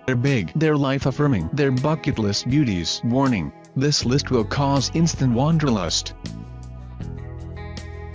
They're big, they're life-affirming, they're bucket list beauties. Warning, this list will cause instant wanderlust.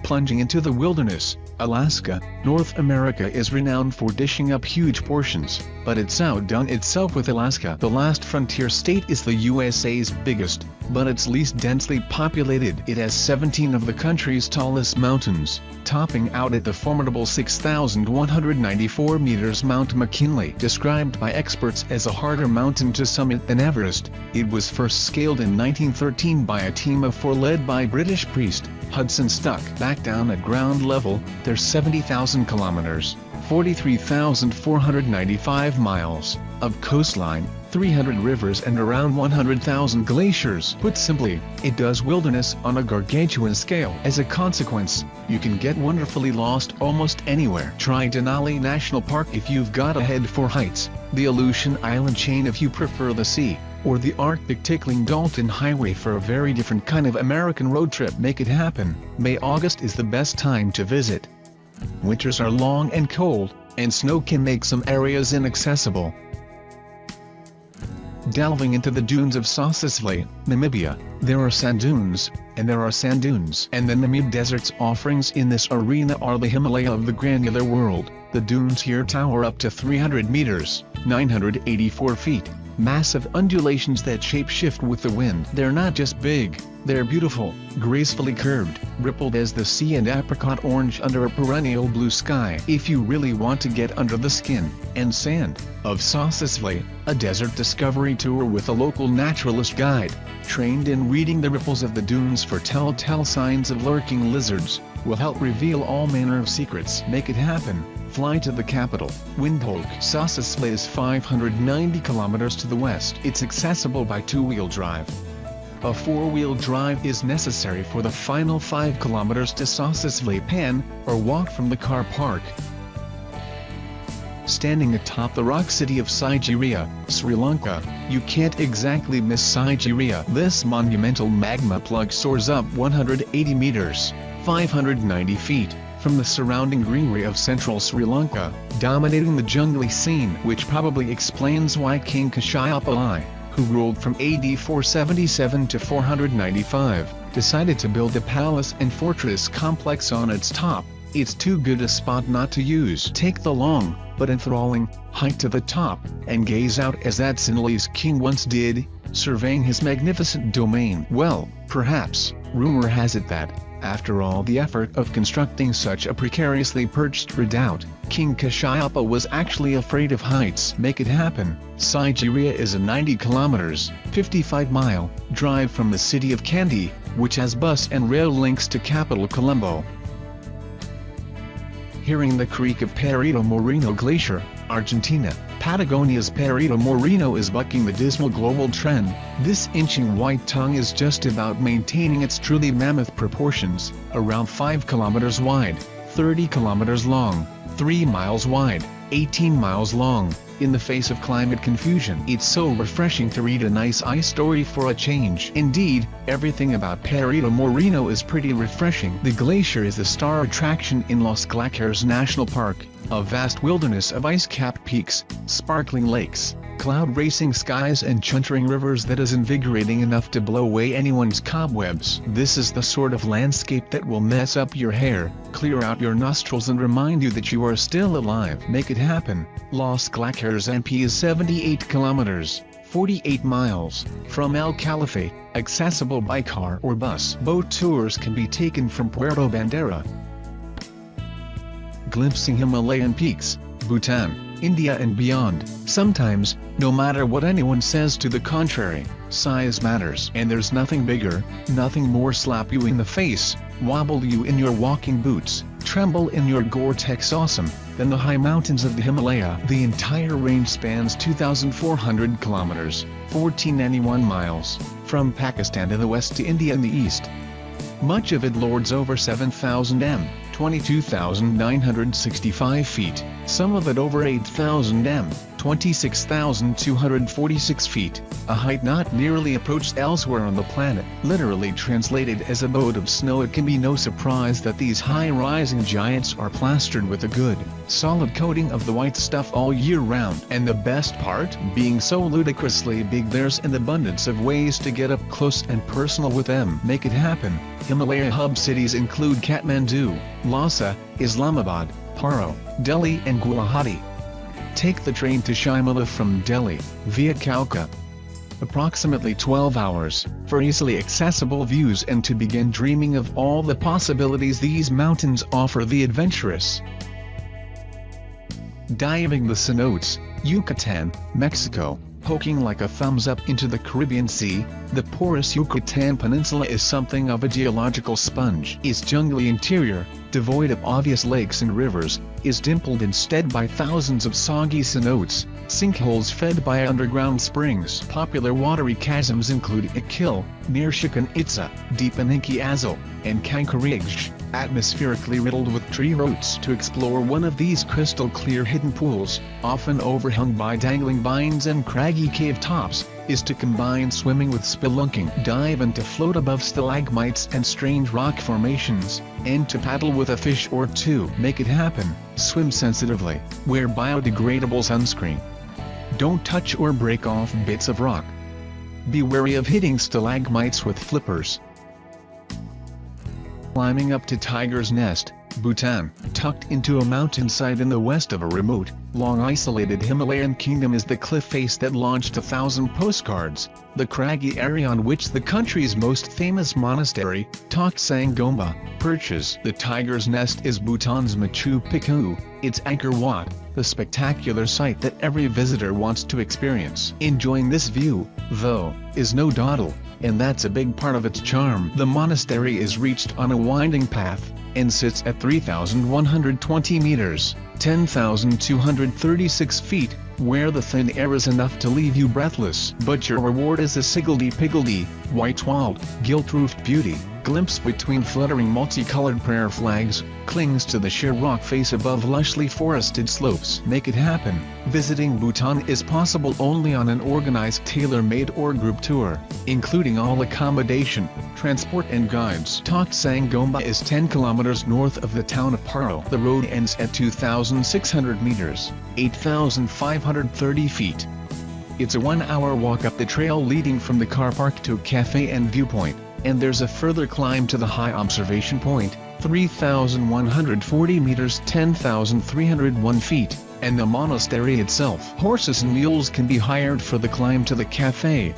Plunging into the wilderness, Alaska, North America is renowned for dishing up huge portions, but it's outdone itself with Alaska. The last frontier state is the USA's biggest, but it's least densely populated. It has 17 of the country's tallest mountains, topping out at the formidable 6,194 meters Mount McKinley. Described by experts as a harder mountain to summit than Everest, it was first scaled in 1913 by a team of 4 led by British priest Hudson Stuck. Back down at ground level, there's 70,000 kilometers, 43,495 miles, of coastline, 300 rivers and around 100,000 glaciers. Put simply, it does wilderness on a gargantuan scale. As a consequence, you can get wonderfully lost almost anywhere. Try Denali National Park if you've got a head for heights, the Aleutian Island chain if you prefer the sea, or the Arctic tickling Dalton Highway for a very different kind of American road trip. Make it happen. May-August is the best time to visit. Winters are long and cold, and snow can make some areas inaccessible. Delving into the dunes of Sossusvlei, Namibia, there are sand dunes, and there are sand dunes. And the Namib Desert's offerings in this arena are the Himalaya of the granular world. The dunes here tower up to 300 meters, 984 feet. Massive undulations that shape-shift with the wind. They're not just big, they're beautiful, gracefully curved, rippled as the sea and apricot orange under a perennial blue sky. If you really want to get under the skin and sand of Sossusvlei, a desert discovery tour with a local naturalist guide, trained in reading the ripples of the dunes for telltale signs of lurking lizards, will help reveal all manner of secrets. Make it happen. Fly to the capital, Windhoek. Sossusvlei is 590 kilometers to the west. It's accessible by 2-wheel drive. A 4-wheel drive is necessary for the final 5 kilometers to Sossusvlei Pan, or walk from the car park. Standing atop the rock city of Sigiriya, Sri Lanka, you can't exactly miss Sigiriya. This monumental magma plug soars up 180 meters, 590 feet, from the surrounding greenery of central Sri Lanka, dominating the jungly scene, which probably explains why King Kashayapa I, who ruled from AD 477 to 495, decided to build a palace and fortress complex on its top. It's too good a spot not to use. Take the long, but enthralling, hike to the top, and gaze out as that Sinhalese king once did, surveying his magnificent domain. Well, perhaps, rumor has it that, after all the effort of constructing such a precariously perched redoubt, King Kashayapa was actually afraid of heights. Make it happen. Sigiriya is a 90 kilometers, 55-mile, drive from the city of Kandy, which has bus and rail links to capital Colombo. Hearing the creak of Perito Moreno Glacier, Argentina, Patagonia's Perito Moreno is bucking the dismal global trend. This inching white tongue is just about maintaining its truly mammoth proportions, around 5 kilometers wide, 30 kilometers long, 3 miles wide, 18 miles long. In the face of climate confusion, it's so refreshing to read a nice ice story for a change. Indeed, everything about Perito Moreno is pretty refreshing. The glacier is the star attraction in Los Glaciares National Park, a vast wilderness of ice-capped peaks, sparkling lakes, cloud-racing skies and chuntering rivers that is invigorating enough to blow away anyone's cobwebs. This is the sort of landscape that will mess up your hair, clear out your nostrils and remind you that you are still alive. Make it happen. Los Glaciares NP is 78 kilometers, 48 miles, from El Calife, accessible by car or bus. Boat tours can be taken from Puerto Bandera. Glimpsing Himalayan peaks, Bhutan, India and beyond. Sometimes, no matter what anyone says to the contrary, size matters. And there's nothing bigger, nothing more slap you in the face, wobble you in your walking boots, tremble in your Gore-Tex awesome, than the high mountains of the Himalaya. The entire range spans 2,400 kilometers, 1,491 miles, from Pakistan in the west to India in the east. Much of it lords over 7,000 m, 22,965 feet, some of it over 8,000 m, 26,246 feet, a height not nearly approached elsewhere on the planet. Literally translated as abode of snow, it can be no surprise that these high-rising giants are plastered with a good, solid coating of the white stuff all year round. And the best part? Being so ludicrously big, there's an abundance of ways to get up close and personal with them. Make it happen. Himalaya hub cities include Kathmandu, Lhasa, Islamabad, Paro, Delhi and Guwahati. Take the train to Shimla from Delhi, via Kalka. Approximately 12 hours, for easily accessible views and to begin dreaming of all the possibilities these mountains offer the adventurous. Diving the cenotes, Yucatan, Mexico. Poking like a thumbs up into the Caribbean Sea, the porous Yucatan Peninsula is something of a geological sponge. Its jungly interior, devoid of obvious lakes and rivers, is dimpled instead by thousands of soggy cenotes, sinkholes fed by underground springs. Popular watery chasms include Ikil, near Chichen Itza, Deep in Azul, and Kankarigj, atmospherically riddled with tree roots. To explore one of these crystal-clear hidden pools, often overhung by dangling vines and craggy cave tops, is to combine swimming with spelunking. Dive and to float above stalagmites and strange rock formations, and to paddle with a fish or two. Make it happen. Swim sensitively. Wear biodegradable sunscreen. Don't touch or break off bits of rock. Be wary of hitting stalagmites with flippers. Climbing up to Tiger's Nest, Bhutan. Tucked into a mountainside in the west of a remote, long-isolated Himalayan kingdom is the cliff face that launched 1,000 postcards, the craggy area on which the country's most famous monastery, Toktsang Gompa, perches. The Tiger's Nest is Bhutan's Machu Picchu, its Angkor Wat, the spectacular sight that every visitor wants to experience. Enjoying this view, though, is no dawdle, and that's a big part of its charm. The monastery is reached on a winding path, and sits at 3,120 meters, 10,236 feet, where the thin air is enough to leave you breathless. But your reward is a siggledy-piggledy, white-walled, gilt-roofed beauty, glimpse between fluttering multicolored prayer flags, clings to the sheer rock face above lushly forested slopes. Make it happen. Visiting Bhutan is possible only on an organized tailor-made or group tour, including all accommodation, transport and guides. Toktsang Gompa is 10 kilometers north of the town of Paro. The road ends at 2,600 meters, 8,530 feet. It's a 1-hour walk up the trail leading from the car park to a cafe and viewpoint, and there's a further climb to the high observation point, 3,140 meters, 10,301 feet, and the monastery itself. Horses and mules can be hired for the climb to the cafe.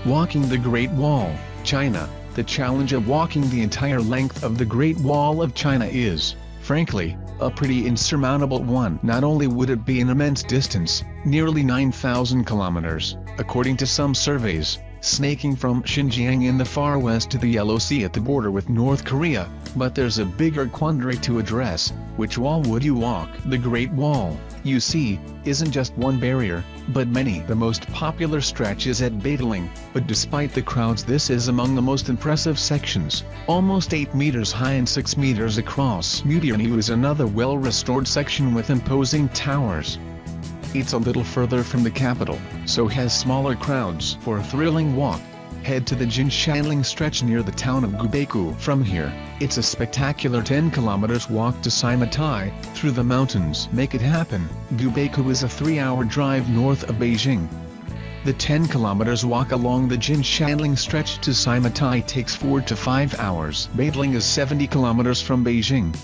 Walking the Great Wall, China. The challenge of walking the entire length of the Great Wall of China is, frankly, a pretty insurmountable one. Not only would it be an immense distance, nearly 9,000 kilometers, according to some surveys, snaking from Xinjiang in the far west to the Yellow Sea at the border with North Korea, but there's a bigger quandary to address: which wall would you walk? The Great Wall, you see, isn't just one barrier, but many. The most popular stretch is at Badaling, but despite the crowds, this is among the most impressive sections, almost 8 meters high and 6 meters across. Mutianyu is another well-restored section with imposing towers. It's a little further from the capital, so has smaller crowds. For a thrilling walk, head to the Jinshanling stretch near the town of Gubeku. From here, it's a spectacular 10 kilometers walk to Saimatai, through the mountains. Make it happen. Gubeku is a 3-hour drive north of Beijing. The 10 kilometers walk along the Jinshanling stretch to Saimatai takes 4 to 5 hours. Badaling is 70 kilometers from Beijing.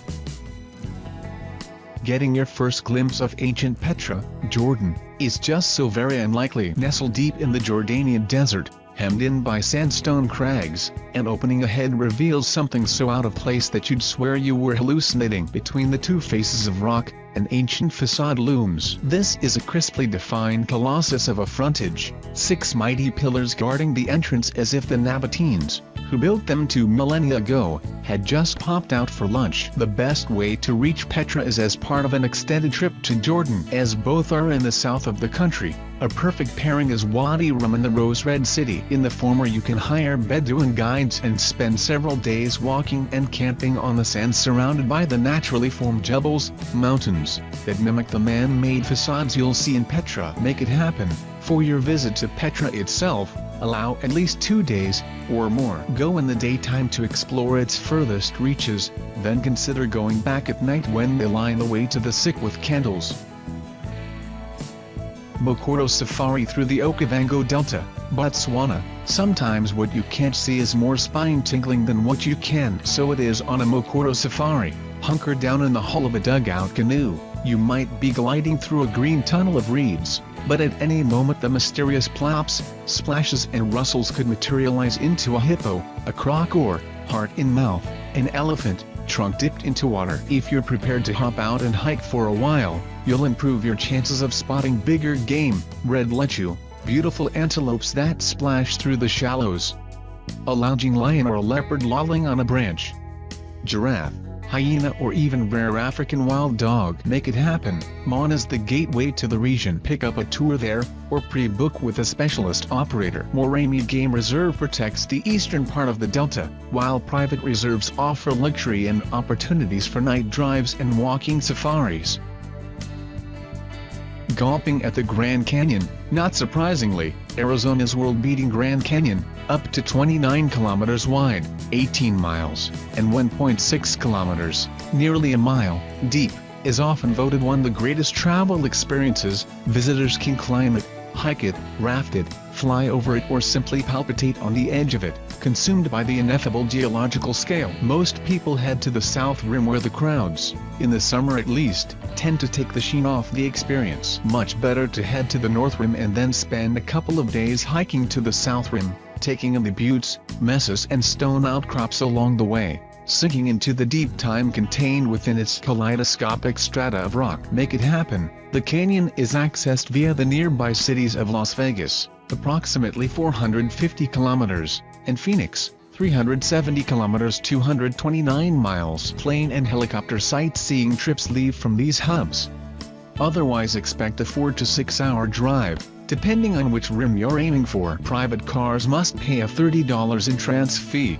Getting your first glimpse of ancient Petra, Jordan, is just so very unlikely. Nestled deep in the Jordanian desert, hemmed in by sandstone crags, and opening ahead reveals something so out of place that you'd swear you were hallucinating. Between the two faces of rock, an ancient facade looms. This is a crisply defined colossus of a frontage, 6 mighty pillars guarding the entrance as if the Nabateans, who built them 2 millennia ago, had just popped out for lunch. The best way to reach Petra is as part of an extended trip to Jordan, as both are in the south of the country. A perfect pairing is Wadi Rum and the Rose-Red City. In the former you can hire Bedouin guides and spend several days walking and camping on the sand surrounded by the naturally formed jebels, mountains, that mimic the man-made facades you'll see in Petra. Make it happen. For your visit to Petra itself, allow at least 2 days, or more. Go in the daytime to explore its furthest reaches, then consider going back at night when they line the way to the sick with candles. Mokoro Safari through the Okavango Delta, Botswana. Sometimes what you can't see is more spine-tingling than what you can. So it is on a Mokoro Safari. Hunker down in the hull of a dugout canoe, you might be gliding through a green tunnel of reeds, but at any moment the mysterious plops, splashes and rustles could materialize into a hippo, a croc or, heart in mouth, an elephant, trunk dipped into water. If you're prepared to hop out and hike for a while, you'll improve your chances of spotting bigger game, red lechu, beautiful antelopes that splash through the shallows, a lounging lion or a leopard lolling on a branch, giraffe, hyena or even rare African wild dog. Make it happen. Mon is the gateway to the region. Pick up a tour there, or pre-book with a specialist operator. Moremi Game Reserve protects the eastern part of the delta, while private reserves offer luxury and opportunities for night drives and walking safaris. Gawping at the Grand Canyon. Not surprisingly, Arizona's world-beating Grand Canyon, up to 29 kilometers wide, 18 miles, and 1.6 kilometers, nearly a mile, deep, is often voted one of the greatest travel experiences. Visitors can climb it, hike it, raft it, fly over it or simply palpitate on the edge of it, consumed by the ineffable geological scale. Most people head to the south rim where the crowds, in the summer at least, tend to take the sheen off the experience. Much better to head to the north rim and then spend a couple of days hiking to the south rim, taking in the buttes, mesas and stone outcrops along the way, sinking into the deep time contained within its kaleidoscopic strata of rock. Make it happen. The canyon is accessed via the nearby cities of Las Vegas, approximately 450 kilometers, and Phoenix, 370 kilometers 229 miles. Plane and helicopter sightseeing trips leave from these hubs. Otherwise expect a 4 to 6 hour drive, depending on which rim you're aiming for. Private cars must pay a $30 entrance fee,